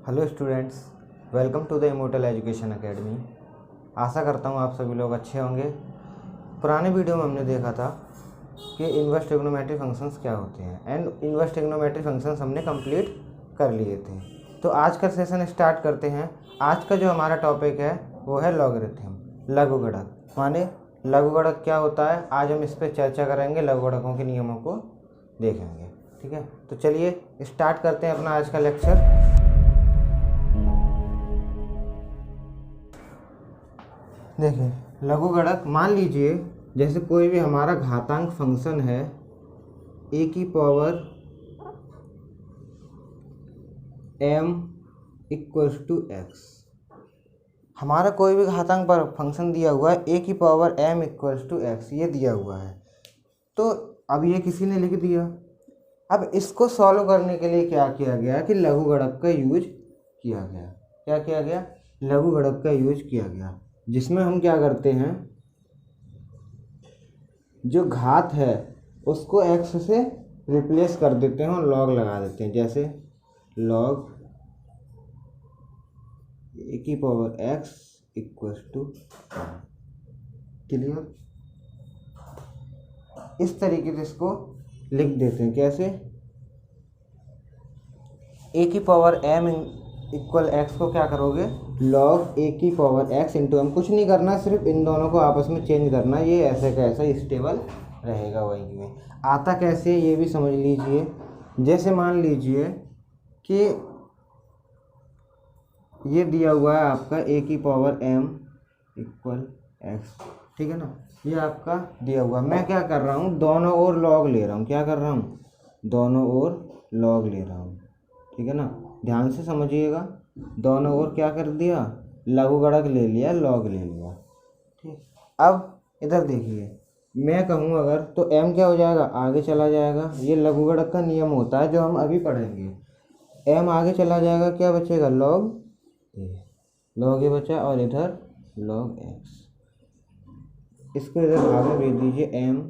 Hello students, welcome to the immortal education academy. आशा करता हूँ आप सभी लोग अच्छे होंगे। पुराने वीडियो में हमने देखा था कि इन्वर्स ट्रिग्नोमेट्री फंक्शंस क्या होते हैं एंड इन्वर्स ट्रिग्नोमेट्री फंक्शंस हमने कंप्लीट कर लिए थे। तो आज का सेशन स्टार्ट करते हैं। आज का जो हमारा टॉपिक है वो है लॉगरिथम, लघुगणक। माने लघुगणक क्या होता है, आज हम इस पर चर्चा करेंगे, लघुगणकों के नियमों को देखेंगे। ठीक है, तो चलिए स्टार्ट करते हैं अपना आज का लेक्चर। देखिए, लघुगणक मान लीजिए जैसे कोई भी हमारा घातांक फंक्शन है ए की power m equals to x. हमारा कोई भी घातांक पर फंक्शन दिया हुआ है ए की power m equals to x, ये दिया हुआ है। तो अब ये किसी ने लिख दिया। अब इसको सॉल्व करने के लिए क्या किया गया कि लघुगणक का यूज किया गया। क्या किया गया? लघुगणक का यूज किया गया, जिसमें हम क्या करते हैं, जो घात है उसको x से रिप्लेस कर देते हैं और लॉग लगा देते हैं। जैसे लॉग ए की power x equals to, clear? इस तरीके से इसको लिख देते हैं। कैसे? ए की पावर m इक्वल एक्स को क्या करोगे, लॉग ए की पावर एक्स इंटू एम। कुछ नहीं करना, सिर्फ इन दोनों को आपस में चेंज करना, ये ऐसे का ऐसा स्टेबल रहेगा। वही में आता कैसे ये भी समझ लीजिए। जैसे मान लीजिए कि ये दिया हुआ है आपका ए की पावर m इक्वल एक्स, ठीक है ना, ये आपका दिया हुआ। मैं क्या कर रहा हूँ, दोनों ओर लॉग ले रहा हूँ। क्या कर रहा हूँ? दोनों ओर लॉग ले रहा हूँ, ठीक है ना। ध्यान से समझिएगा, दोनों ओर क्या कर दिया, लघुगणक ले लिया, लॉग ले लिया। ठीक, अब इधर देखिए, मैं कहूँ अगर तो m क्या हो जाएगा, आगे चला जाएगा। ये लघुगणक का नियम होता है जो हम अभी पढ़ेंगे। m आगे चला जाएगा, क्या बचेगा, लॉग a। लॉग a बचा और इधर लॉग x। इसको इधर भाग में भेज दीजिए, m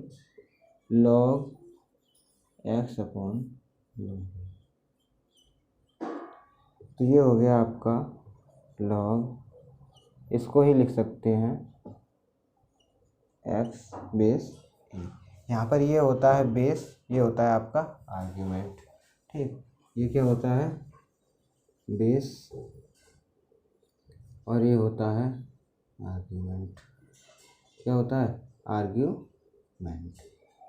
log x upon log. तो ये हो गया आपका लॉग, इसको ही लिख सकते हैं x बेस a। यहाँ पर ये होता है बेस, ये होता है आपका आर्ग्यूमेंट। ठीक, ये क्या होता है, बेस, और ये होता है आर्ग्यूमेंट। क्या होता है, आर्ग्यूमेंट।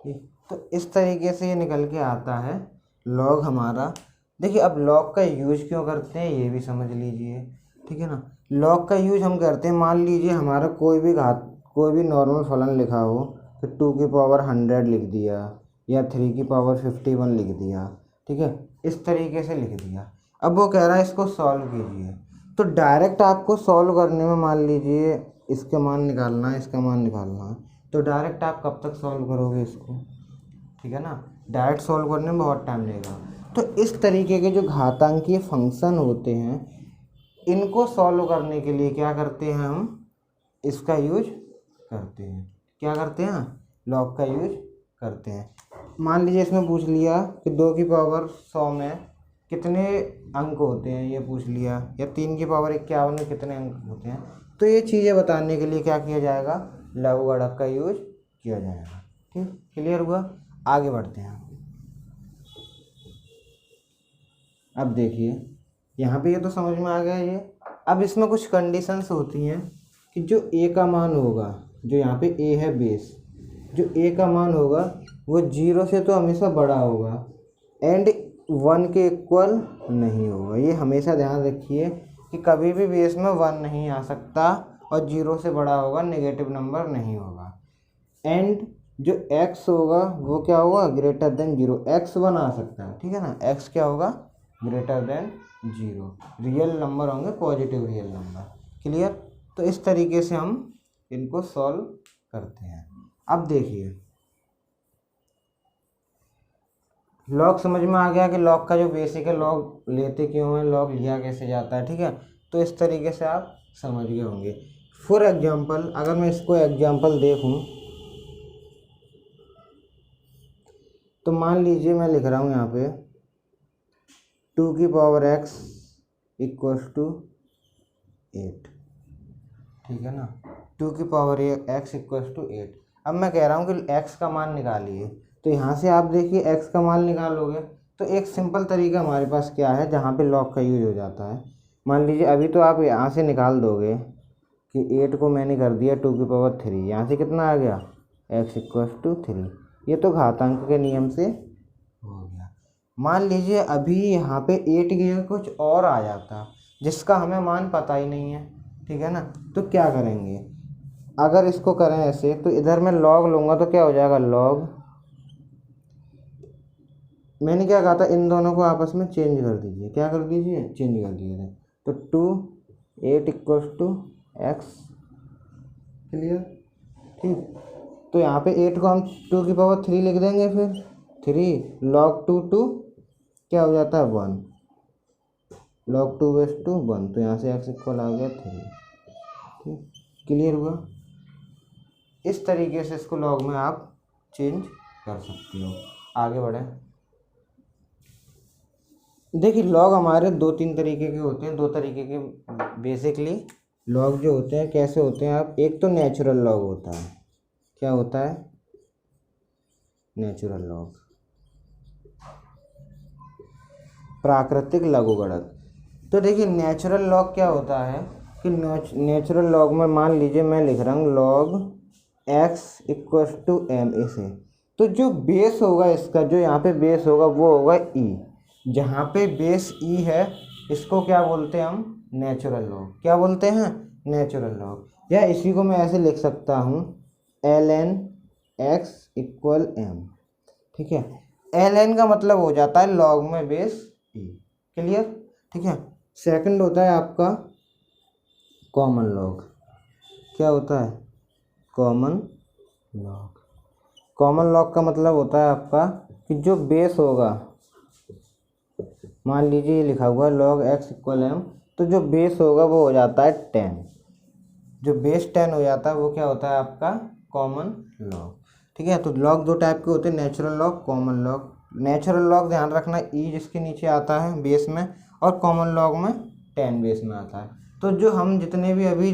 ठीक, तो इस तरीके से ये निकल के आता है लॉग हमारा। देखिए, अब लॉग का यूज क्यों करते हैं ये भी समझ लीजिए, ठीक है ना। लॉग का यूज हम करते हैं, मान लीजिए हमारा कोई भी नॉर्मल फलन लिखा हो, फिर 2 की पावर 100 लिख दिया या 3 की पावर 51 लिख दिया, ठीक है, इस तरीके से लिख दिया। अब वो कह रहा है इसको सॉल्व कीजिए। तो डायरेक्ट आपको सॉल्व करने में, मान लीजिए इसका मान निकालना है, इसका मान निकालना है, तो डायरेक्ट आप कब तक सॉल्व करोगे इसको, ठीक है ना। डायरेक्ट सॉल्व करने में बहुत टाइम लगेगा। तो इस तरीके के जो घातांकीय फंक्शन होते हैं, इनको सॉल्व करने के लिए क्या करते हैं हम, इसका यूज करते हैं। क्या करते हैं? लॉग का यूज करते हैं। मान लीजिए इसमें पूछ लिया कि 2 की पावर 100 में कितने अंक होते हैं, ये पूछ लिया, या 3 की पावर 51 में कितने अंक होते हैं। तो ये चीज़ें बताने के लिए क्या किया जाएगा, लघुगणक का यूज किया जाएगा। ठीक, क्लियर हुआ? आगे बढ़ते हैं। अब देखिए, यहाँ पे ये तो समझ में आ गया ये। अब इसमें कुछ कंडीशंस होती हैं कि जो a का मान होगा, जो यहाँ पे a है बेस, जो a का मान होगा वो 0 से तो हमेशा बड़ा होगा एंड 1 के इक्वल नहीं होगा। ये हमेशा ध्यान रखिए कि कभी भी बेस में 1 नहीं आ सकता और 0 से बड़ा होगा, नेगेटिव नंबर नहीं होगा। एंड जो x होगा वो क्या होगा, ग्रेटर देन 0। x 1 आ सकता है, ठीक है ना, x क्या होगा, ग्रेटर देन 0। रियल नंबर होंगे, पॉजिटिव रियल नंबर। क्लियर? तो इस तरीके से हम इनको सॉल्व करते हैं। अब देखिए, लॉग समझ में आ गया कि लॉग का जो बेसिक है, लॉग लेते क्यों हैं, लॉग लिया कैसे जाता है, ठीक है। तो इस तरीके से आप समझ गए होंगे। फॉर एग्जाम्पल, अगर मैं इसको एग्जाम्पल देखूं तो मान लीजिए मैं लिख रहा हूँ यहाँ पे 2 की पावर x इक्वल्स टू 8, ठीक है ना। 2 की पावर x इक्वल्स टू 8। अब मैं कह रहा हूँ कि x का मान निकालिए, तो यहाँ से आप देखिए x का मान निकालोगे तो एक सिंपल तरीका हमारे पास क्या है जहाँ पे लॉग का यूज हो जाता है। मान लीजिए अभी तो आप यहाँ से निकाल दोगे कि 8 को मैंने कर दिया 2 की पावर 3, यहाँ से कितना आ गया x इक्वल्स टू 3। ये तो घातांक के नियम से हो गया। मान लीजिए अभी यहाँ पे 8 की जगह कुछ और आ जाता जिसका हमें मान पता ही नहीं है, ठीक है ना। तो क्या करेंगे, अगर इसको करें ऐसे तो इधर मैं लॉग लूँगा तो क्या हो जाएगा, लॉग, मैंने क्या कहा था इन दोनों को आपस में चेंज कर दीजिए, क्या कर दीजिए, चेंज कर दीजिए। तो 2 8 इक्वल्स टू x, क्लियर, ठीक। तो यहाँ पे 8 को हम 2 की पावर 3 लिख देंगे, फिर 3 log 2 क्या हो जाता है 1, log 2 बेस टू 1, तो यहाँ से x इक्वल आ गया 3, ठीक, क्लियर हुआ। इस तरीके से इसको लॉग में आप चेंज कर सकते हो। आगे बढ़ें। देखिए लॉग हमारे 2-3 तरीके के होते हैं, 2 तरीके के बेसिकली लॉग जो होते हैं कैसे होते हैं आप, एक तो नेचुरल लॉग होता है, क्या होता है, नेचुरल लॉग, प्राकृतिक लघुगणक। तो देखिए नेचुरल लॉग क्या होता है कि नेचुरल लॉग में मान लीजिए मैं लिख रहा हूँ log x equals to m इसे, तो जो बेस होगा इसका, जो यहाँ पे बेस होगा वो होगा e, जहाँ पे बेस e है इसको क्या बोलते हैं हम, नेचुरल लॉग, क्या बोलते हैं, नेचुरल लॉग। या इसी को मैं ऐसे लिख सकता हूँ ln x इक्वल m, ठीक है। ln का मतलब हो जाता है लॉग में बेस e, क्लियर, ठीक है। सेकंड होता है आपका कॉमन लॉग, क्या होता है, कॉमन लॉग। कॉमन लॉग का मतलब होता है आपका कि जो बेस होगा, मान लीजिए ये लिखा हुआ है log x इक्वल m, तो जो बेस होगा वो हो जाता है 10, जो बेस 10 हो जाता है वो क्या होता है आपका कॉमन लॉग, ठीक है। तो लॉग 2 टाइप के होते हैं, natural log, common log. Natural log ध्यान रखना e जिसके नीचे आता है बेस में, और कॉमन लॉग में 10 बेस में आता है। तो जो हम जितने भी अभी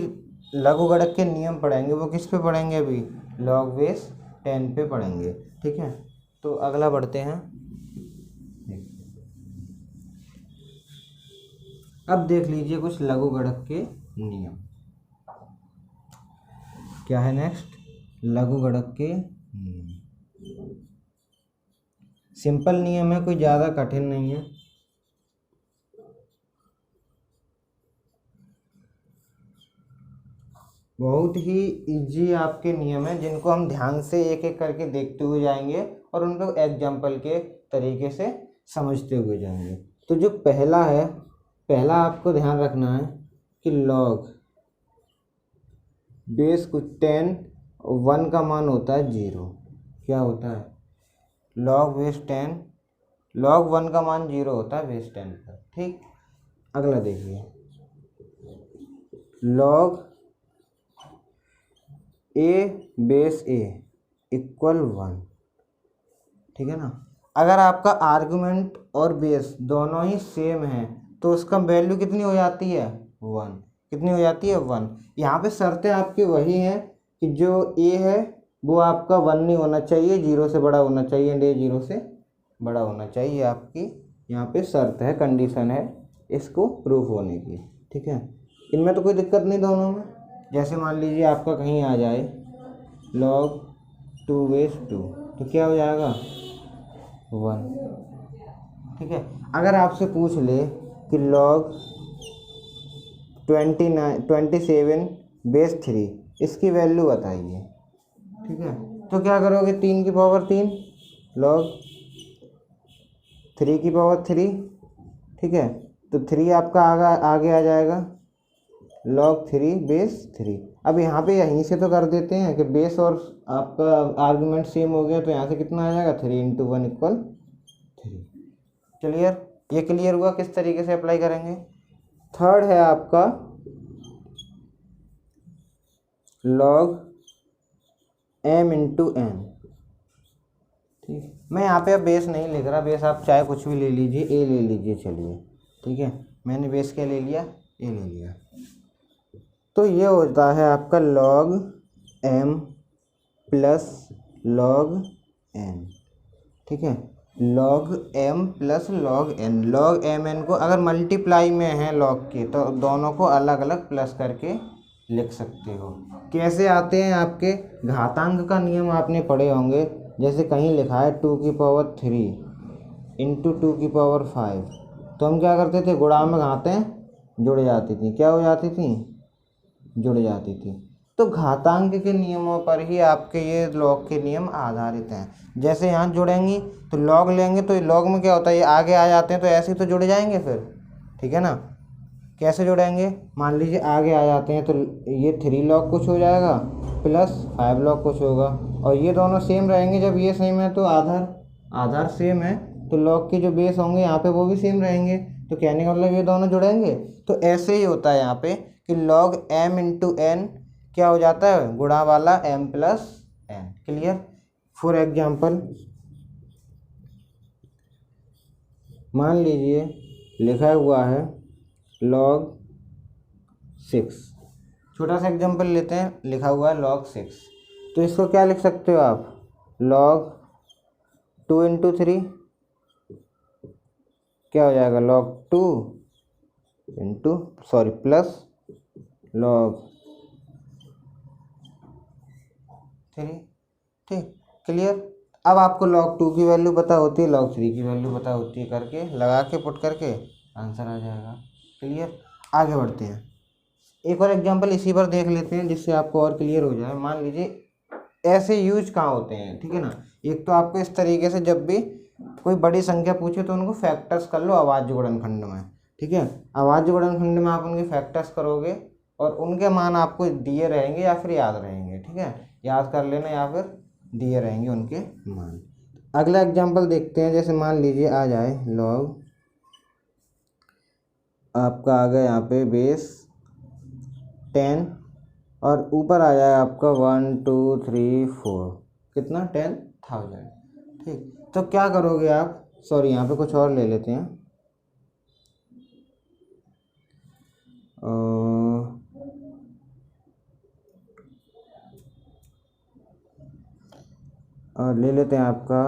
लघुगणक के नियम पढ़ेंगे वो किस पे पढ़ेंगे, अभी लॉग बेस 10 पे पढ़ेंगे, ठीक है। तो अगला बढ़ते हैं। अब देख लीजिए कुछ लघुगणक के नियम, क्या है नेक्स्ट, लघुगणक के नियम। सिंपल नियम है, कोई ज़्यादा कठिन नहीं है। बहुत ही इजी आपके नियम है जिनको हम ध्यान से एक एक करके देखते हुए जाएंगे और उनको एग्जाम्पल के तरीके से समझते हुए जाएंगे। तो जो पहला है, पहला आपको ध्यान रखना है कि लॉग बेस कुछ 10 और 1 का मान होता है 0, क्या होता है, लॉग बेस 10, लॉग 1 का मान 0 होता है बेस 10 पर, ठीक। अगला देखिए log a base a equal 1, ठीक है ना। अगर आपका आर्गुमेंट और बेस दोनों ही सेम है तो उसका वैल्यू कितनी हो जाती है, 1, कितनी हो जाती है, 1। यहाँ पे शर्तें आपकी वही हैं कि जो a है वो आपका 1 नहीं होना चाहिए, 0 से बड़ा होना चाहिए, एंड a 0 से बड़ा होना चाहिए, आपकी यहाँ पे शर्त है, कंडीशन है इसको प्रूफ होने की, ठीक है। इनमें तो कोई दिक्कत नहीं दोनों में। जैसे मान लीजिए आपका कहीं आ जाए log 2 बेस 2, तो क्या हो जाएगा 1, ठीक है। अगर आपसे पूछ ले कि log 27 बेस 3 इसकी वैल्यू बताइए, ठीक है, तो क्या करोगे, 3 की पावर 3 log 3 की पावर 3, ठीक है। तो 3 आपका आगे आ जाएगा log 3 बेस 3। अब यहाँ पे यहीं से तो कर देते हैं कि बेस और आपका आर्गुमेंट सेम हो गया, तो यहाँ से कितना आ जाएगा 3 × 1 इक्वल 3, क्लियर। ये क्लियर हुआ किस तरीके से अप्लाई करेंगे। थर्ड है आपका log m × n, ठीक। मैं यहाँ पे अब बेस नहीं लिख रहा, बेस आप चाहे कुछ भी ले लीजिए, a ले लीजिए, चलिए ठीक है, मैंने बेस क्या ले लिया, ए ले लिया। तो ये होता है आपका log m plus log n, ठीक है, log m plus log n। log m n को अगर मल्टीप्लाई में है log के तो दोनों को अलग अलग प्लस करके लिख सकते हो। कैसे आते हैं आपके घातांक का नियम आपने पढ़े होंगे, जैसे कहीं लिखा है 2 की पावर 3 इंटू 2 की पावर 5, तो हम क्या करते थे, गुणा में घातें जुड़ जाती थी, क्या हो जाती थी, जुड़ जाती थी। तो घातांक के नियमों पर ही आपके ये लॉग के नियम आधारित हैं। जैसे यहाँ जुड़ेंगी तो लॉग लेंगे तो लॉग में क्या होता है, ये आगे आ जाते हैं तो ऐसे ही तो जुड़ जाएंगे फिर, ठीक है ना। कैसे जुड़ेंगे, मान लीजिए आगे आ जाते हैं तो ये 3 log कुछ हो जाएगा प्लस 5 log कुछ होगा, और ये दोनों सेम रहेंगे। जब ये सेम है तो आधार सेम है तो log के जो बेस होंगे यहाँ पे वो भी सेम रहेंगे, तो कहने का मतलब ये दोनों जुड़ेंगे। तो ऐसे ही होता है यहाँ पे कि log m इंटू n क्या हो जाता है, गुणा वाला m plus n। Clear. For example मान लीजिए लिखा हुआ है log 6, छोटा सा एग्जाम्पल लेते हैं, लिखा हुआ है log 6, तो इसको क्या लिख सकते हो आप, log 2 इंटू 3 क्या हो जाएगा, log 2 इंटू प्लस log 3, ठीक। क्लियर। अब आपको log 2 की वैल्यू पता होती है, log 3 की वैल्यू पता होती है, करके लगा के पुट करके आंसर आ जाएगा। क्लियर। आगे बढ़ते हैं, एक और एग्जांपल इसी पर देख लेते हैं जिससे आपको और क्लियर हो जाए। मान लीजिए ऐसे यूज कहाँ होते हैं, ठीक है ना। एक तो आपको इस तरीके से जब भी कोई बड़ी संख्या पूछे तो उनको फैक्टर्स कर लो अभाज्य गुणनखंड में, ठीक है। अभाज्य गुणनखंड में आप उनके फैक्टर्स करोगे और उनके मान आपको दिए रहेंगे या फिर याद रहेंगे, ठीक है, याद कर लेना या फिर दिए रहेंगे उनके मान। अगला एग्जाम्पल देखते हैं, जैसे मान लीजिए आ जाए log आपका आ गया यहाँ पे बेस 10 और ऊपर आ जाए आपका 1 2 3 4 कितना 10,000, ठीक। तो क्या करोगे आप, सॉरी यहाँ पे कुछ और ले लेते हैं, और ले लेते हैं आपका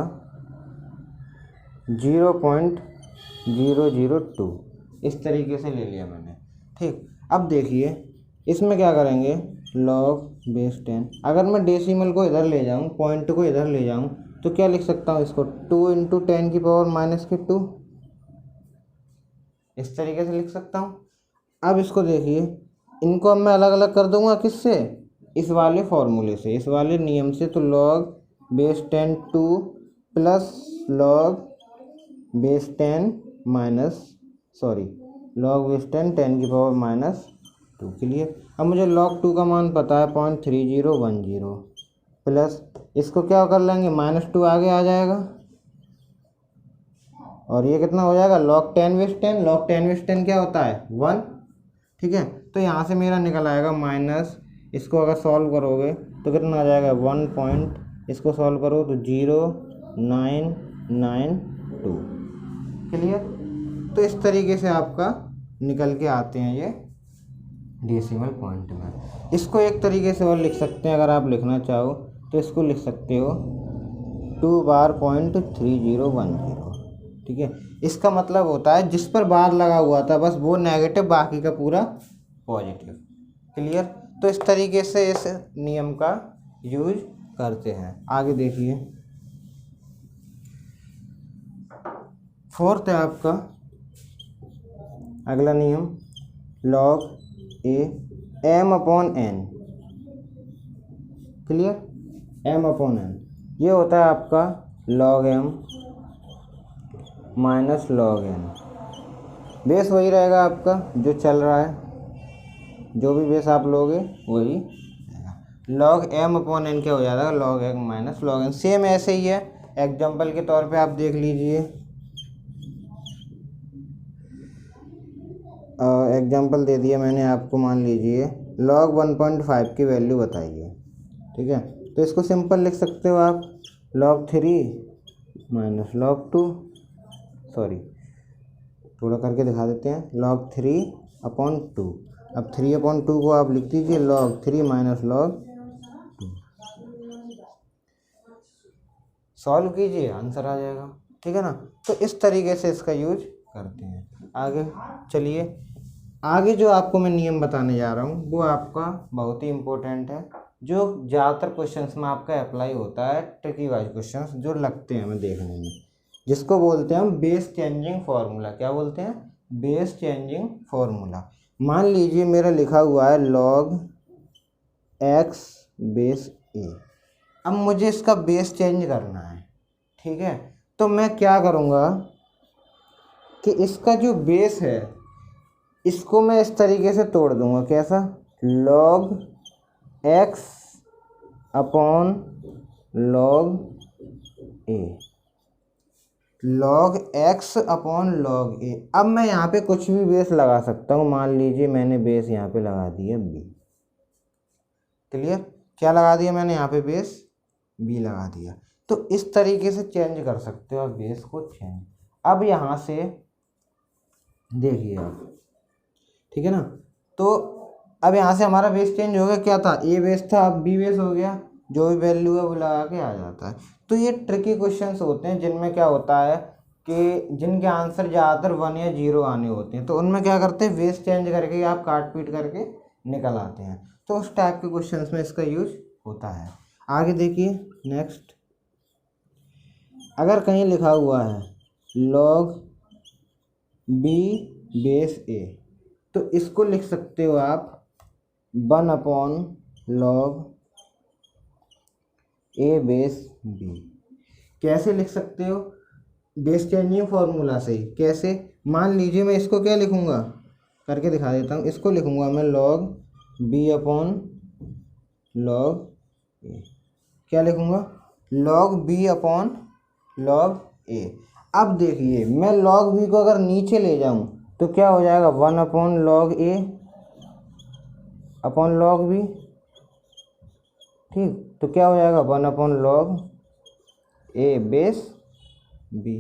0.002, इस तरीके से ले लिया मैंने, ठीक। अब देखिए इसमें क्या करेंगे, log बेस 10, अगर मैं डेसिमल को इधर ले जाऊं, पॉइंट को इधर ले जाऊं, तो क्या लिख सकता हूं इसको, 2 इंटू 10 की पावर माइनस के 2, इस तरीके से लिख सकता हूं। अब इसको देखिए, इनको अब मैं अलग अलग कर दूंगा, किससे, इस वाले फॉर्मूले से, इस वाले नियम से। तो log base 10 2 plus log base 10 log base 10 की पावर माइनस 2। क्लियर। अब मुझे log 2 का मान पता है 0.3010 प्लस इसको क्या कर लेंगे, -2 आगे आ जाएगा और ये कितना हो जाएगा, log 10 बेस 10, log 10 बेस 10 क्या होता है 1, ठीक है। तो यहाँ से मेरा निकल आएगा माइनस, इसको अगर सॉल्व करोगे तो कितना आ जाएगा 1 पॉइंट, इसको सॉल्व करो तो 0.992। क्लियर। तो इस तरीके से आपका निकल के आते हैं ये डेसिमल पॉइंट में। इसको एक तरीके से और लिख सकते हैं, अगर आप लिखना चाहो तो इसको लिख सकते हो 2 बार.3010, ठीक है। इसका मतलब होता है जिस पर बार लगा हुआ था बस वो नेगेटिव, बाकी का पूरा पॉजिटिव। क्लियर। तो इस तरीके से इस नियम का यूज करते हैं। आगे देखिए, फोर्थ है आपका अगला नियम, log a m/n। Clear. m/n ये होता है आपका log m minus log n। Base वही रहेगा आपका जो चल रहा है, जो भी बेस आप लोगे वही log m/n क्या हो जाएगा, log m minus log n। Same ऐसे ही है, एग्जाम्पल के तौर पे आप देख लीजिए। एग्जाम्पल दे दिया मैंने आपको, मान लीजिए log 1.5 की वैल्यू बताइए, ठीक है। तो इसको सिंपल लिख सकते हो आप, log 3 माइनस log 2, थोड़ा करके दिखा देते हैं। log 3/2, अब 3/2 को आप लिख दीजिए log 3 माइनस log 2, सॉल्व कीजिए आंसर आ जाएगा, ठीक है ना। तो इस तरीके से इसका यूज करते हैं। आगे चलिए, आगे जो आपको मैं नियम बताने जा रहा हूँ वो आपका बहुत ही इम्पोर्टेंट है, जो ज़्यादातर क्वेश्चंस में आपका अप्लाई होता है, ट्रिकी वाइज क्वेश्चंस जो लगते हैं हमें देखने में, जिसको बोलते हैं हम बेस चेंजिंग फार्मूला। क्या बोलते हैं? Base changing formula. मान लीजिए मेरा लिखा हुआ है log x बेस a, अब मुझे इसका बेस चेंज करना है, ठीक है। तो मैं क्या करूँगा कि इसका जो बेस है इसको मैं इस तरीके से तोड़ दूंगा। कैसा? log x upon log a, log x upon log a। अब मैं यहाँ पे कुछ भी बेस लगा सकता हूँ। मान लीजिए मैंने बेस यहाँ पे लगा दिया b, क्लियर? क्या लगा दिया मैंने यहाँ पे? बेस b लगा दिया। तो इस तरीके से चेंज कर सकते हो आप बेस को चेंज। अब यहाँ से देखिए आप, ठीक है ना। तो अब यहाँ से हमारा बेस चेंज हो गया। क्या था? ए बेस था, अब बी बेस हो गया। जो भी वैल्यू है वो लगा के आ जाता है। तो ये ट्रिकी क्वेश्चंस होते हैं जिनमें क्या होता है कि जिनके आंसर ज़्यादातर 1 या 0 आने होते हैं, तो उनमें क्या करते हैं, बेस चेंज करके आप काट पीट करके निकल आते हैं। तो उस टाइप के क्वेश्चंस में इसका यूज होता है। आगे देखिए नेक्स्ट, अगर कहीं लिखा हुआ है log b बेस a, तो इसको लिख सकते हो आप 1/log a बेस b। कैसे लिख सकते हो? बेस चेंजिंग फार्मूला से ही। कैसे? मान लीजिए मैं इसको क्या लिखूंगा, करके दिखा देता हूँ। इसको लिखूंगा मैं log b/log a। क्या लिखूंगा? log b/log a। अब देखिए मैं log b को अगर नीचे ले जाऊं तो क्या हो जाएगा? 1/log a upon log b, ठीक। तो क्या हो जाएगा? 1/log a base b।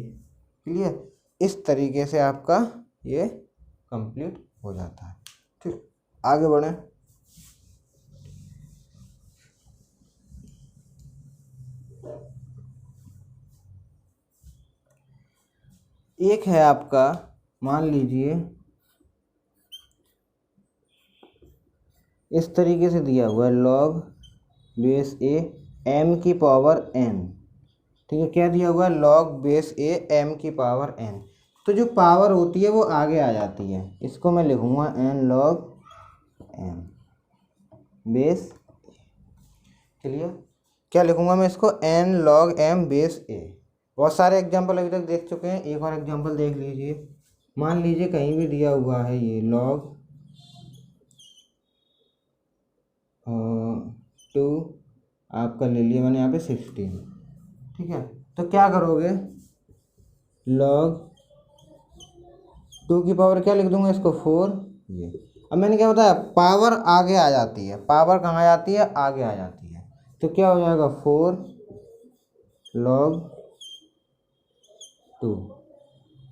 Clear? इस तरीके से आपका ये कंप्लीट हो जाता है। ठीक, आगे बढ़ें। एक है आपका, मान लीजिए इस तरीके से दिया हुआ है log बेस a m की पावर n, ठीक है। क्या दिया हुआ है? log बेस a m की पावर n। तो जो पावर होती है वो आगे आ जाती है। इसको मैं लिखूंगा n log m base, clear? क्या लिखूंगा मैं इसको? n log m base a। बहुत सारे एग्जाम्पल अभी तक देख चुके हैं, एक और एग्जाम्पल देख लीजिए। मान लीजिए कहीं भी दिया हुआ है ये log 2 आपका ले लिया मैंने यहाँ पे 16, ठीक है। तो क्या करोगे? log 2 की पावर क्या लिख दूंगा इसको? 4 ये। अब मैंने क्या बताया? पावर आगे आ जाती है। पावर कहाँ आ जाती है? आगे आ जाती है। तो क्या हो जाएगा? 4 log 2।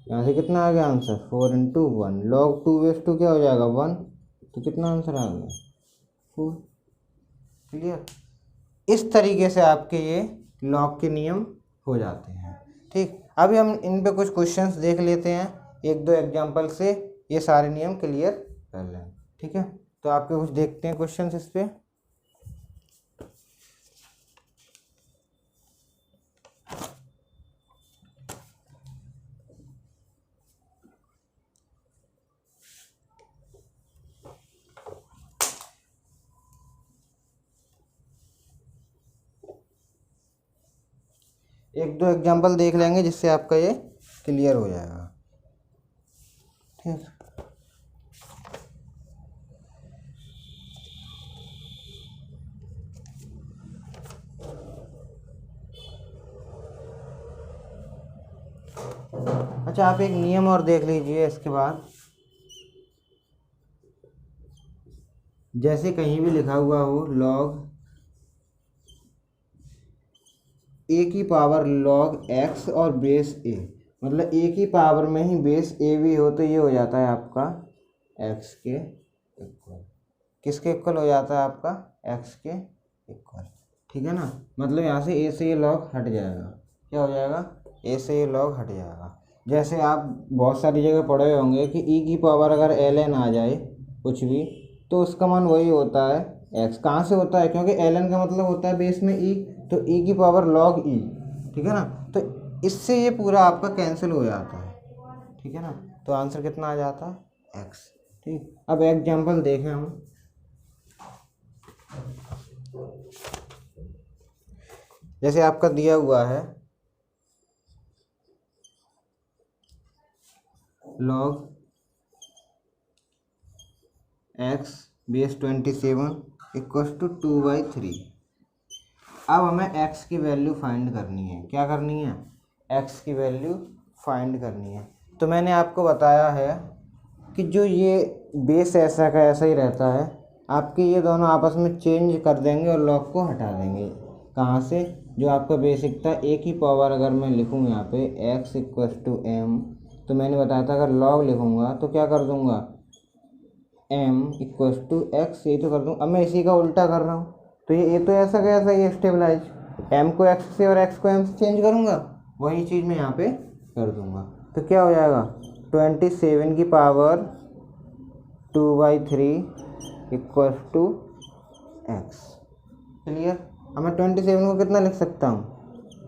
यहाँ से कितना आ गया आंसर? 4 × 1 log 2 बेस 2 क्या हो जाएगा? 1। तो कितना आंसर आ गया? 4। क्लियर? इस तरीके से आपके ये लॉग के नियम हो जाते हैं। ठीक, अभी हम इन पे कुछ क्वेश्चंस देख लेते हैं, एक दो एग्जांपल से ये सारे नियम क्लियर कर लें। ठीक है, तो आपके कुछ देखते हैं क्वेश्चंस इस पे। एक दो एग्जांपल देख लेंगे जिससे आपका ये क्लियर हो जाएगा। ठीक, अच्छा आप एक नियम और देख लीजिए इसके बाद। जैसे कहीं भी लिखा हुआ हो log a की पावर log x और बेस a, मतलब ए की पावर में ही बेस ए भी हो तो ये हो जाता है आपका एक्स के इक्वल। किसके इक्वल हो जाता है आपका? एक्स के इक्वल। ठीक है ना, मतलब यहाँ से ए से ये लॉग हट जाएगा। क्या हो जाएगा? ए से ये लॉग हट जाएगा। जैसे आप बहुत सारी जगह पढ़े होंगे कि ई की पावर अगर एल एन आ जाए कुछ भी तो उसका मान वही होता है एक्स। कहाँ से होता है? क्योंकि एल एन का मतलब होता है बेस में ई, तो ई की पावर लॉग ई। ठीक है ना, तो इससे ये पूरा आपका कैंसिल हो जाता है। ठीक है ना, तो आंसर कितना आ जाता है? एक्स। ठीक, अब एग्जाम्पल देखें हम। जैसे आपका दिया हुआ है log x base 27 equals to 2/3। अब हमें एक्स की वैल्यू फाइंड करनी है। क्या करनी है? एक्स की वैल्यू फाइंड करनी है। तो मैंने आपको बताया है कि जो ये बेस ऐसा का ऐसा ही रहता है, आपके ये दोनों आपस में चेंज कर देंगे और लॉग को हटा देंगे। कहाँ से? जो आपका बेसिक था ए की पावर अगर मैं लिखूँ यहाँ पे एक्स इक्वल्स टू एम, तो मैंने बताया था अगर लॉग लिखूँगा तो क्या कर दूँगा? एम इक्वल्स टू एक्स, यही तो कर दूँ। अब मैं इसी का उल्टा कर रहा हूँ, तो ये तो ऐसा का ऐसा ये स्टेबलाइज। एम को एक्स से और एक्स को एम से चेंज करूँगा, वही चीज़ मैं यहाँ पे कर दूँगा। तो क्या हो जाएगा? 27 की power 2/3 equals to x. Clear? अब मैं 27 को कितना लिख सकता हूँ?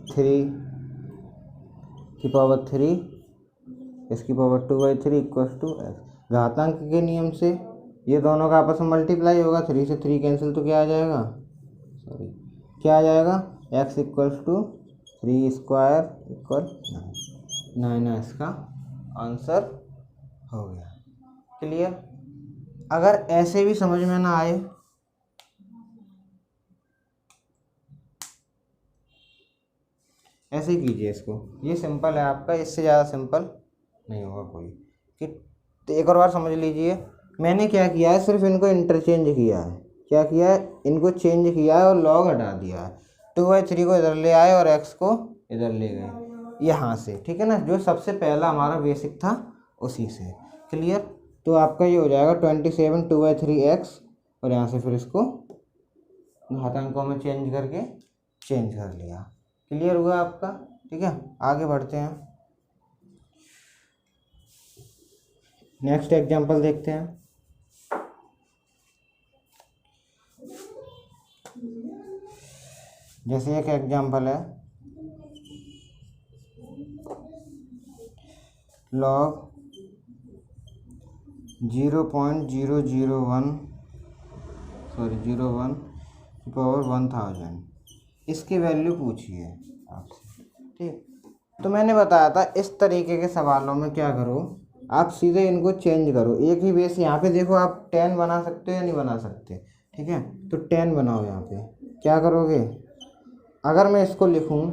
3 की पावर 3 इसकी पावर 2/3 इक्वल्स टू एक्स। घातांक के नियम से ये दोनों का आपस में मल्टीप्लाई होगा, 3 से 3 कैंसिल, तो क्या आ जाएगा? सॉरी, क्या आ जाएगा? X equals to 3 square equal 9। इसका आंसर हो गया। क्लियर? अगर ऐसे भी समझ में ना आए ऐसे ही कीजिए इसको, ये सिंपल है आपका, इससे ज़्यादा सिंपल नहीं होगा कोई। कि तो एक और बार समझ लीजिए, मैंने क्या किया है, सिर्फ इनको इंटरचेंज किया है। क्या किया है? इनको चेंज किया है और लॉग हटा दिया है। 2/3 को इधर ले आए और एक्स को इधर ले गए यहाँ से। ठीक है ना, जो सबसे पहला हमारा बेसिक था उसी से। क्लियर? तो आपका ये हो जाएगा 27 2/3 एक्स, और यहाँ से फिर इसको घातांकों में चेंज करके चेंज कर लिया। क्लियर हुआ आपका? ठीक है, आगे बढ़ते हैं। नेक्स्ट एग्जांपल देखते हैं। जैसे एक एग्जांपल है लॉग 0.001 पावर 1000, इसकी वैल्यू पूछिए आपसे। ठीक, तो मैंने बताया था इस तरीके के सवालों में क्या करो, आप सीधे इनको चेंज करो। एक ही बेस यहाँ पे देखो, आप 10 बना सकते हो या नहीं बना सकते? ठीक है, तो 10 बनाओ। यहाँ पे क्या करोगे? अगर मैं इसको लिखूँ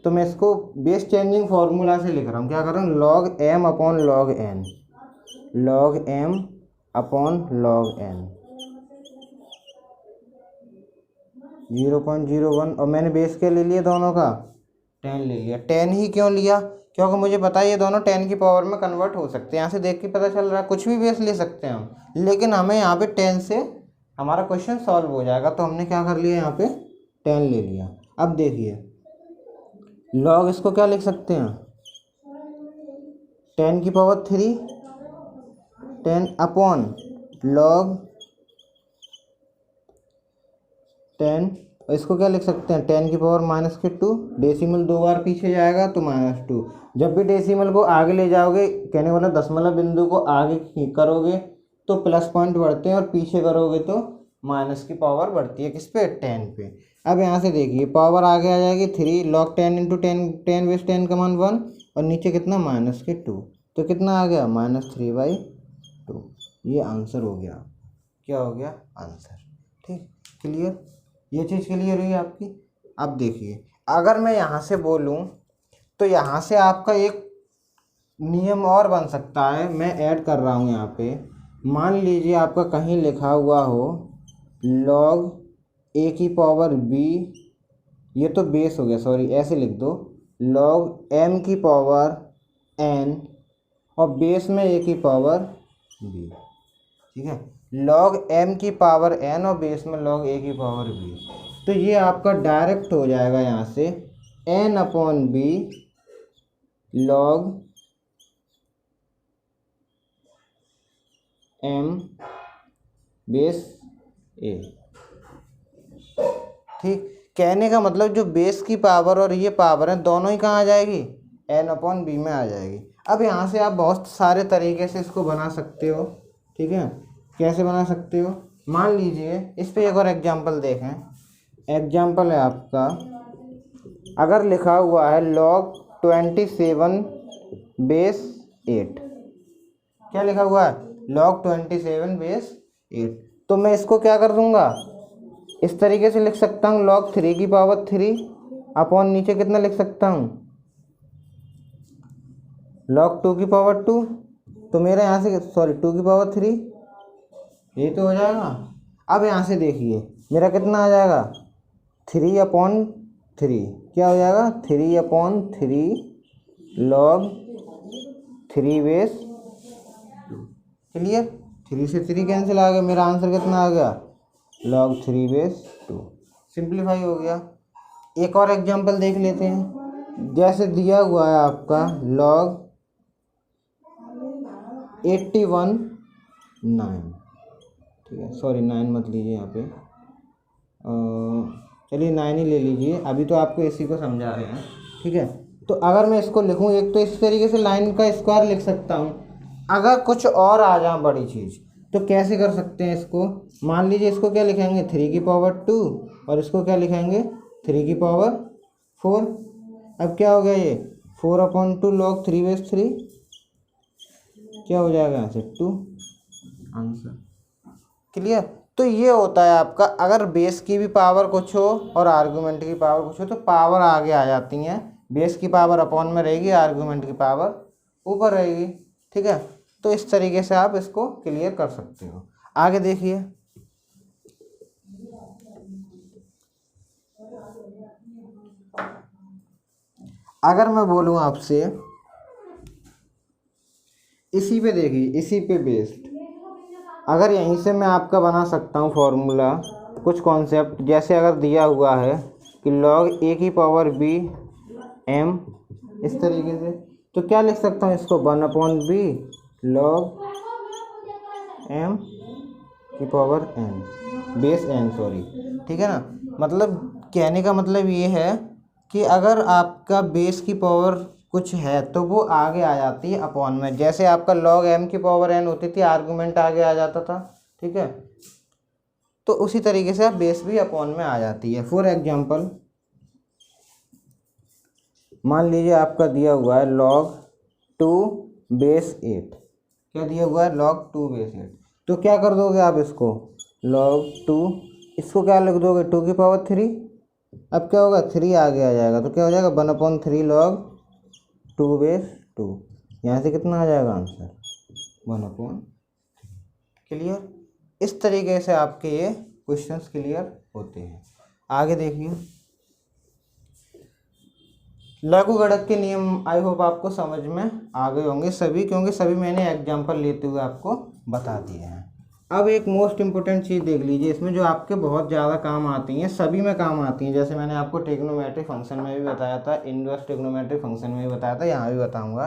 तो मैं इसको बेस चेंजिंग फार्मूला से लिख रहा हूँ। क्या कर रहा हूँ? Log m upon log n, log m upon log n 0.01, और मैंने बेस के ले लिया दोनों का 10 ले लिया। 10 ही क्यों लिया? क्योंकि मुझे पता है ये दोनों 10 की पावर में कन्वर्ट हो सकते हैं। यहाँ से देख के पता चल रहा है, कुछ भी बेस ले सकते हैं हम, लेकिन हमें यहाँ पे 10 से हमारा क्वेश्चन सॉल्व हो जाएगा। तो हमने क्या कर लिया? यहाँ पे 10 ले लिया। अब देखिए लॉग इसको क्या लिख सकते हैं? 10 की पावर 3 10 अपॉन लॉग 10, और इसको क्या लिख सकते हैं? 10 की पावर -2। डेसिमल 2 बार पीछे जाएगा तो -2। जब भी डेसिमल को आगे ले जाओगे, कहने वाला दशमलव बिंदु को आगे करोगे तो प्लस पॉइंट बढ़ते हैं, और पीछे करोगे तो माइनस की पावर बढ़ती है। किस पे? 10 पे। अब यहाँ से देखिए पावर आगे आ जाएगी 3, लॉग 10 इंटू 10, 10 बेस 10 का मान 1, और नीचे कितना? -2, तो कितना आ गया? -3/2। ये आंसर हो गया। क्या हो गया? आंसर। ठीक, क्लियर? ये चीज़ क्लियर हुई आपकी? अब देखिए अगर मैं यहाँ से बोलूँ तो यहाँ से आपका एक नियम और बन सकता है। मैं ऐड कर रहा हूँ यहाँ पे। मान लीजिए आपका कहीं लिखा हुआ हो लॉग ए की पावर बी, ये तो बेस हो गया, सॉरी ऐसे लिख दो, लॉग एम की पावर n और बेस में a की पावर b, ठीक है। log m की पावर n और बेस में log a की पावर b, तो ये आपका डायरेक्ट हो जाएगा यहाँ से n upon b log m base a। ठीक, कहने का मतलब जो बेस की पावर और ये पावर है दोनों ही कहाँ आ जाएगी, n अपॉन बी में आ जाएगी। अब यहाँ से आप बहुत सारे तरीके से इसको बना सकते हो, ठीक है। कैसे बना सकते हो, मान लीजिए इस पे एक और एग्जांपल देखें। एग्जांपल है आपका, अगर लिखा हुआ है log 27 बेस 8, क्या लिखा हुआ है, log 27 बेस 8, तो मैं इसको क्या कर दूंगा, इस तरीके से लिख सकता हूँ log 3 की पावर 3 अपॉन नीचे कितना लिख सकता हूँ, log 2 की पावर 2, तो मेरा यहाँ से सॉरी 2 की पावर 3, ये तो हो जाएगा। अब यहाँ से देखिए मेरा कितना आ जाएगा, 3 अपॉन 3, क्या हो जाएगा 3 अपॉन 3 log 3 बेस 2, क्लियर। 3 से 3 कैंसिल आ गया, मेरा आंसर कितना आ गया, log 3 बेस 2, सिंप्लीफाई हो गया। एक और एग्जांपल देख लेते हैं, जैसे दिया हुआ है आपका log 81 9, ठीक है, सॉरी 9 मत लीजिए यहाँ पे, चलिए 9 ही ले लीजिए, अभी तो आपको इसी को समझा रहे हैं, ठीक है। तो अगर मैं इसको लिखूँ, एक तो इस तरीके से लाइन का स्क्वायर लिख सकता हूँ। अगर कुछ और आ जाए बड़ी चीज़ तो कैसे कर सकते हैं इसको, मान लीजिए इसको क्या लिखेंगे 3 की पावर 2 और इसको क्या लिखेंगे 3 की पावर 4। अब क्या हो गया ये 4 अपॉन 2 log 3 बेस 3, क्या हो जाएगा यहाँ से 2, आंसर क्लियर। तो ये होता है आपका, अगर बेस की भी पावर कुछ हो और आर्गूमेंट की पावर कुछ हो तो पावर आगे आ जाती हैं, बेस की पावर अपॉन में रहेगी, आर्गूमेंट की पावर ऊपर रहेगी, ठीक है। तो इस तरीके से आप इसको क्लियर कर सकते हो। आगे देखिए, अगर मैं बोलूँ आपसे, इसी पे देखिए, इसी पे बेस्ड अगर यहीं से मैं आपका बना सकता हूँ फॉर्मूला, कुछ कॉन्सेप्ट, जैसे अगर दिया हुआ है कि log a की पावर b m, इस तरीके से, तो क्या लिख सकता हूँ इसको 1 अपॉन b log m की power n base n, sorry, ठीक है ना। मतलब कहने का मतलब ये है कि अगर आपका बेस की पावर कुछ है तो वो आगे आ जाती है अपॉन में, जैसे आपका log m की पावर n होती थी, आर्गूमेंट आगे आ जाता था, ठीक है। तो उसी तरीके से आप बेस भी अपॉन में आ जाती है। फॉर एग्जांपल मान लीजिए आपका दिया हुआ है log 2 बेस 8, क्या दिया हुआ है log 2 बेस 8, तो क्या कर दोगे आप इसको log 2, इसको क्या लिख दोगे 2 की पावर 3, अब क्या होगा 3 आगे आ जाएगा, तो क्या हो जाएगा 1 अपॉन 3 log 2 बेस 2, यहाँ से कितना आ जाएगा आंसर 1 अपॉन। क्लियर। इस तरीके से आपके ये क्वेश्चंस क्लियर होते हैं। आगे देखिए, लघु गणक के नियम आई होप आपको समझ में आ गए होंगे सभी, क्योंकि सभी मैंने एग्जांपल लेते हुए आपको बता दिए हैं। अब एक मोस्ट इम्पोर्टेंट चीज़ देख लीजिए इसमें, जो आपके बहुत ज़्यादा काम आती हैं, सभी में काम आती हैं, जैसे मैंने आपको ट्रिग्नोमेट्रिक फंक्शन में भी बताया था, इनवर्स ट्रिग्नोमेट्रिक फंक्शन में भी बताया था, यहाँ भी बताऊँगा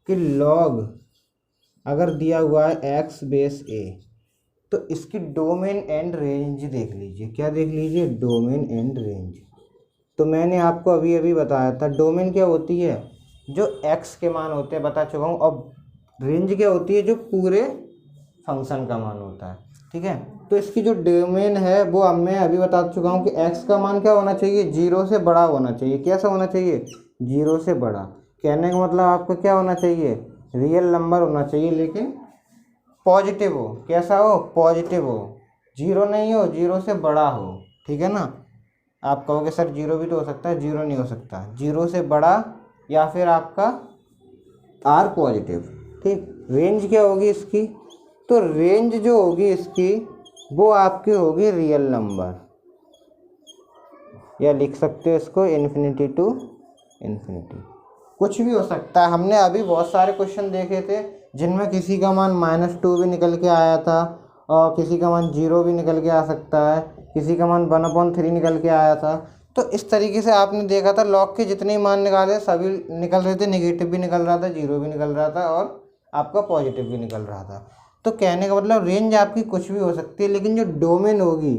कि लॉग अगर दिया हुआ है x बेस a, तो इसकी डोमेन एंड रेंज देख लीजिए। क्या देख लीजिए, डोमेन एंड रेंज। तो मैंने आपको अभी अभी बताया था डोमेन क्या होती है, जो x के मान होते हैं, बता चुका हूँ, और रेंज क्या होती है, जो पूरे फंक्शन का मान होता है, ठीक है। तो इसकी जो डोमेन है वो अब मैं अभी बता चुका हूँ कि x का मान क्या होना चाहिए, 0 से बड़ा होना चाहिए। कैसा होना चाहिए, 0 से बड़ा। कहने का मतलब आपको क्या होना चाहिए, रियल नंबर होना चाहिए, लेकिन पॉजिटिव हो। कैसा हो, पॉजिटिव हो, 0 नहीं हो, 0 से बड़ा हो, ठीक है ना। आप कहोगे सर 0 भी तो हो सकता है, 0 नहीं हो सकता, 0 से बड़ा या फिर आपका आर पॉजिटिव, ठीक। रेंज क्या होगी इसकी, तो रेंज जो होगी इसकी वो आपकी होगी रियल नंबर, या लिख सकते हो इसको इन्फिनिटी टू इन्फिनिटी, कुछ भी हो सकता है। हमने अभी बहुत सारे क्वेश्चन देखे थे जिनमें किसी का मान -2 भी निकल के आया था और किसी का मान 0 भी निकल के आ सकता है, किसी का मान 1/3 निकल के आया था। तो इस तरीके से आपने देखा था लॉग के जितने मान निकाले सभी निकल रहे थे, नेगेटिव भी निकल रहा था, 0 भी निकल रहा था और आपका पॉजिटिव भी निकल रहा था। तो कहने का मतलब रेंज आपकी कुछ भी हो सकती है, लेकिन जो डोमेन होगी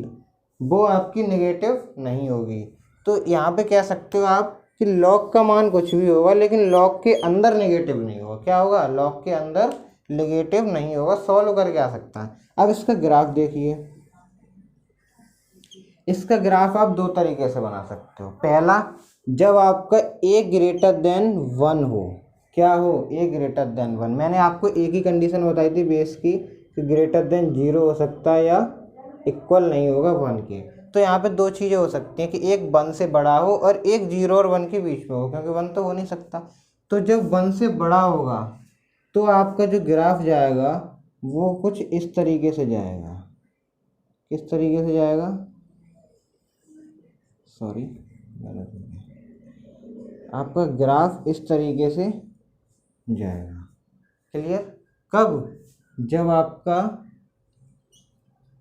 वो आपकी नेगेटिव नहीं होगी। तो यहाँ पे कह सकते हो आप कि लॉग का मान कुछ भी होगा लेकिन लॉग के अंदर नेगेटिव नहीं होगा। क्या होगा? लॉग के अंदर नेगेटिव नहीं होगा। सॉल्व करके आ सकता है। अब इसका ग्राफ देखिए। इसका ग्राफ आप दो तरीके से बना सकते हो। पहला, जब आपका a ग्रेटर देन 1 हो। क्या हो? a greater than 1। मैंने आपको एक ही कंडीशन बताई थी बेस की कि ग्रेटर देन 0 हो सकता है या इक्वल नहीं होगा 1 के। तो यहाँ पे दो चीज़ें हो सकती हैं कि एक 1 से बड़ा हो और एक 0 और 1 के बीच में हो, क्योंकि 1 तो हो नहीं सकता। तो जब 1 से बड़ा होगा तो आपका जो ग्राफ जाएगा वो कुछ इस तरीके से जाएगा। किस तरीके से जाएगा? सॉरी, गलत हो गया। आपका ग्राफ इस तरीके से जाएगा। क्लियर? कब? जब आपका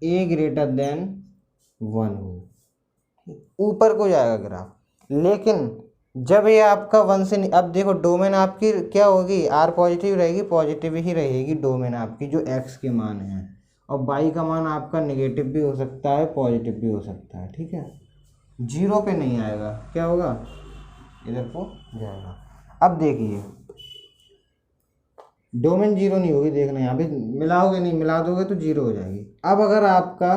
a ग्रेटर देन 1 हो, ऊपर को जाएगा ग्राफ। लेकिन जब ये आपका 1 से अब देखो डोमेन आपकी क्या होगी? r पॉजिटिव रहेगी, पॉजिटिव ही रहेगी डोमेन आपकी जो x के मान है, और y का मान आपका नेगेटिव भी हो सकता है, पॉजिटिव भी हो सकता है। ठीक है? 0 पे नहीं आएगा। क्या होगा? इधर को जाएगा। अब देखिए डोमेन 0 नहीं होगी, देखना यहाँ पे मिलाओगे नहीं, मिला दोगे तो 0 हो जाएगी। अब अगर आपका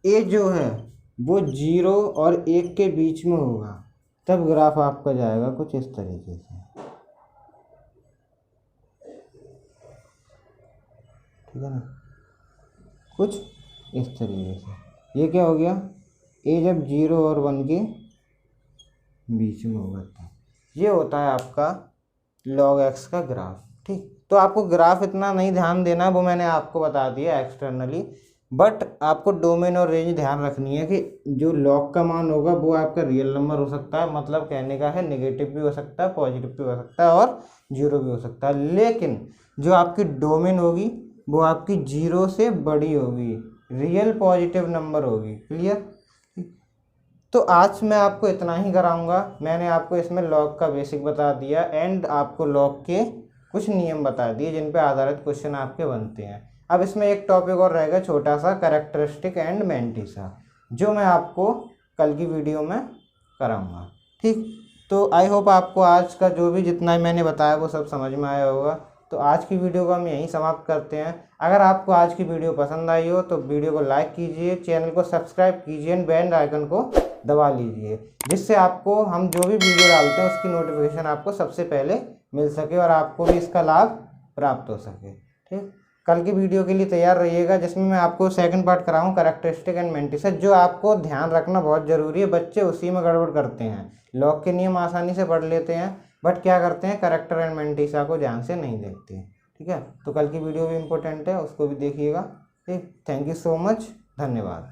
a जो है वो 0 और 1 के बीच में होगा तब ग्राफ आपका जाएगा कुछ इस तरीके से। ठीक है ना? कुछ इस तरीके से। ये क्या हो गया? a जब 0 और 1 के बीच में होगा तब ये होता है आपका log x का ग्राफ। ठीक, तो आपको ग्राफ इतना नहीं ध्यान देना, वो मैंने आपको बता दिया एक्सटर्नली। बट आपको डोमेन और रेंज ध्यान रखनी है कि जो लॉग का मान होगा वो आपका रियल नंबर हो सकता है, मतलब कहने का है नेगेटिव भी हो सकता है, पॉजिटिव भी हो सकता है और 0 भी हो सकता है। लेकिन जो आपकी डोमेन होगी वो आपकी 0 से बड़ी होगी, रियल पॉजिटिव नंबर होगी। क्लियर? तो आज मैं आपको इतना ही कराऊंगा। मैंने आपको इसमें लॉग का बेसिक बता दिया एंड आपको लॉग के कुछ नियम बता दिए जिन पे आधारित क्वेश्चन आपके बनते हैं। अब इसमें एक टॉपिक और रहेगा छोटा सा, कैरेक्टरिस्टिक एंड मैंटिसा, जो मैं आपको कल की वीडियो में कराऊंगा। ठीक, तो आई होप आपको आज का जो भी जितना मैंने बताया वो सब समझ में आया होगा। तो आज की वीडियो को हम यहीं समाप्त करते हैं। अगर आपको आज की वीडियो पसंद आई हो तो वीडियो को लाइक कीजिए, चैनल को सब्सक्राइब कीजिए एंड बेल आइकन को दबा लीजिए, जिससे आपको हम जो भी वीडियो डालते हैं उसकी नोटिफिकेशन आपको सबसे पहले मिल सके और आपको भी इसका लाभ प्राप्त हो सके। ठीक, कल की वीडियो के लिए तैयार रहिएगा जिसमें मैं आपको सेकंड पार्ट कराऊँ कैरेक्टरिस्टिक एंड मैंटिसा, जो आपको ध्यान रखना बहुत ज़रूरी है। बच्चे उसी में गड़बड़ करते हैं, लॉग के नियम आसानी से पढ़ लेते हैं बट क्या करते हैं, कैरेक्टर एंड मैंटिसा को ध्यान से नहीं देखते। ठीक है, तो कल की वीडियो भी इम्पोर्टेंट है, उसको भी देखिएगा। ठीक, थैंक यू सो मच, धन्यवाद।